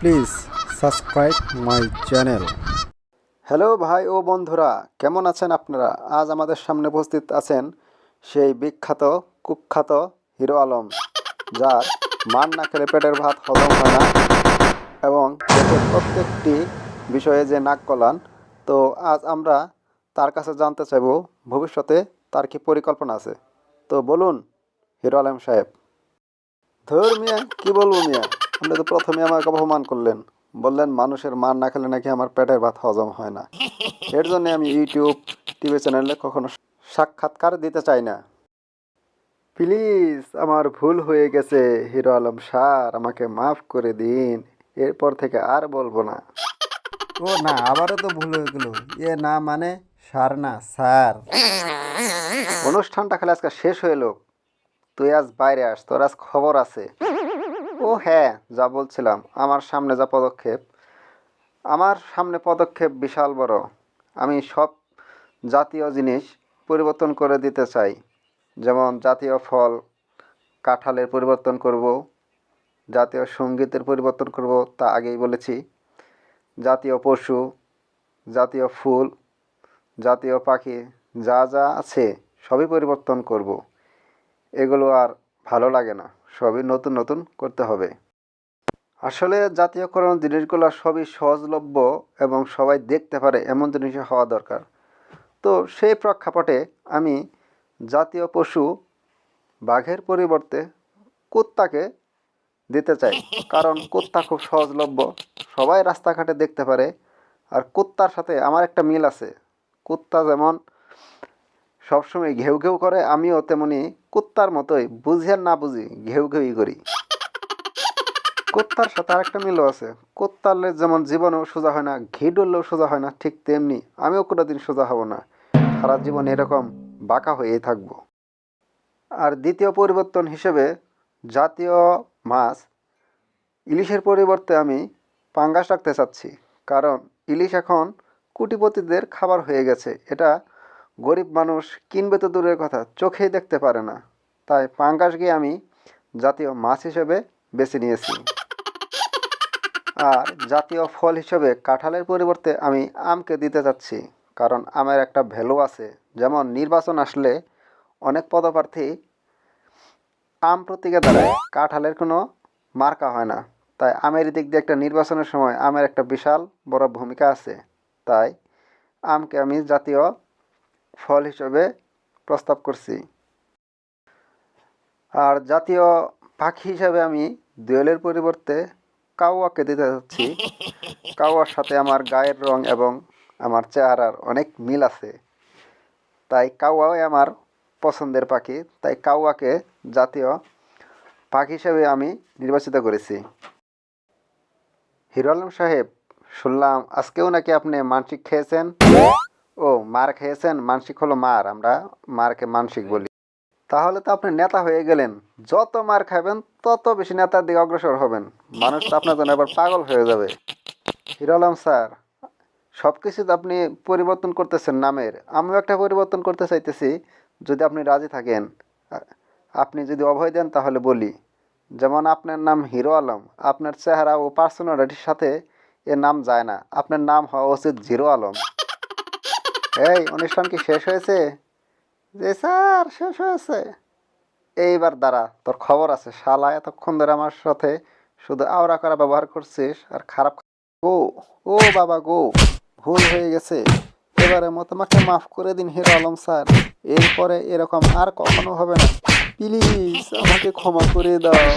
Please subscribe my channel. Hello ভাই ও বন্ধুরা, কেমন আছেন আপনারা? আজ আমাদের সামনে উপস্থিত আছেন সেই বিখ্যাত কুখ্যাত হিরো আলম, যার মান না খেলে পেটের ভাত হজম হয় না এবং দেশের প্রত্যেকটি বিষয়ে যে নাক গলান। তো আজ আমরা তার কাছে জানতে চাইব ভবিষ্যতে তার কি পরিকল্পনা আছে। তো বলুন হিরো আলম সাহেব। ধর মিয়া, কি বলবো মিয়া, আপনি তো প্রথমে আমাকে অপমান করলেন, বললেন মানুষের মার না খেলে নাকি আমার পেটের ভাত হজম হয় না। এর জন্য আমি ইউটিউব টিভি চ্যানেলে কখনো সাক্ষাৎকার দিতে চাই না। প্লিজ, আমার ভুল হয়ে গেছে হিরো আলম স্যার, আমাকে মাফ করে দিন। এরপর থেকে আর বলবো না। ও না, আবারও তো ভুল হয়ে গেল। এ না মানে স্যার না স্যার। অনুষ্ঠানটা খালি আজকে শেষ হয়ে এলো, তুই আজ বাইরে আস, তোর আজ খবর আছে। ও হ্যাঁ, যা বলছিলাম, আমার সামনে পদক্ষেপ বিশাল বড়। আমি সব জাতীয় জিনিস পরিবর্তন করে দিতে চাই। যেমন জাতীয় ফল কাঁঠালের পরিবর্তন করব, জাতীয় সঙ্গীতের পরিবর্তন করব, তা আগেই বলেছি। জাতীয় পশু, জাতীয় ফুল, জাতীয় পাখি, যা যা আছে সবই পরিবর্তন করব। এগুলো আর ভালো লাগে না, সবই নতুন নতুন করতে হবে। আসলে জাতীয়করণ জিনিসগুলো সবই সহজলভ্য এবং সবাই দেখতে পারে এমন জিনিস হওয়া দরকার। তো সেই প্রেক্ষাপটে আমি জাতীয় পশু বাঘের পরিবর্তে কুত্তাকে দিতে চাই, কারণ কুত্তা খুব সহজলভ্য, সবাই রাস্তাঘাটে দেখতে পারে। আর কুত্তার সাথে আমার একটা মিল আছে। কুত্তা যেমন সবসময় ঘেউ ঘেউ করে, আমিও তেমনি কুত্তার মতোই বুঝি আর না বুঝি ঘেউ ঘেউই করি। কুত্তার সাথে আরেকটা মিলও আছে। কুত্তার লেজ যেমন জীবনেও সোজা হয় না, ঘি ডললেও সোজা হয় না, ঠিক তেমনি আমিও কোনোদিন সোজা হব না, সারা জীবন এরকম বাঁকা হয়েই থাকবো। আর দ্বিতীয় পরিবর্তন হিসেবে জাতীয় মাছ ইলিশের পরিবর্তে আমি পাঙ্গাস রাখতে চাচ্ছি, কারণ ইলিশ এখন কোটিপতিদের খাবার হয়ে গেছে। এটা গরিব মানুষ কিনবে তো দূরের কথা, চোখেই দেখতে পারে না। তাই পাঙ্গাসকে আমি জাতীয় মাছ হিসেবে বেছে নিয়েছি। আর জাতীয় ফল হিসেবে কাঁঠালের পরিবর্তে আমি আমকে দিতে যাচ্ছি, কারণ আমের একটা ভ্যালু আছে। যেমন নির্বাচন আসলে অনেক পদপ্রার্থী আম প্রতীকে দাঁড়ায়, কাঁঠালের কোনো মার্কা হয় না। তাই আমের দিক দিয়ে একটা নির্বাচনের সময় আমের একটা বিশাল বড় ভূমিকা আছে। তাই আমকে আমি জাতীয় ফল হিসেবে প্রস্তাব করছি। আর জাতীয় পাখি হিসাবে আমি দোয়েলের পরিবর্তে কাউয়াকে দিতে যাচ্ছি। কাউয়ার সাথে আমার গায়ের রং এবং আমার চেহারার অনেক মিল আছে, তাই কাউয়াই আমার পছন্দের পাখি। তাই কাউয়াকে জাতীয় পাখি হিসেবে আমি নির্বাচিত করেছি। হিরো আলম সাহেব, শুনলাম আজকেও নাকি আপনি মানসিক খেয়েছেন। ও, মার খেয়েছেন? মানসিক হলো মার, আমরা মারকে মানসিক বলি। তাহলে তো আপনি নেতা হয়ে গেলেন। যত মার খাবেন তত বেশি নেতার দিকে অগ্রসর হবেন। মানুষ তো আপনার জন্য এবার পাগল হয়ে যাবে। হিরো আলম স্যার, সব কিছু তো আপনি পরিবর্তন করতেছেন নামের, আমিও একটা পরিবর্তন করতে চাইতেছি, যদি আপনি রাজি থাকেন। আপনি যদি অভয় দেন তাহলে বলি। যেমন আপনার নাম হিরো আলম, আপনার চেহারা ও পার্সোনালিটির সাথে এর নাম যায় না, আপনার নাম হওয়া উচিত জিরো আলম। এই অনুষ্ঠান কি শেষ হয়েছে? জি স্যার, শেষ হয়েছে। এইবার দাঁড়া, তোর খবর আছে। শালা এতক্ষণ ধরে আমার সাথে শুধু আওড়া করা ব্যবহার করছিস আর খারাপ। গো, ও বাবা গো, ভুল হয়ে গেছে, এবারের মতো আমাকে মাফ করে দিন হিরো আলম স্যার। এরপরে এরকম আর কখনো হবে না, প্লিজ আমাকে ক্ষমা করে দাও।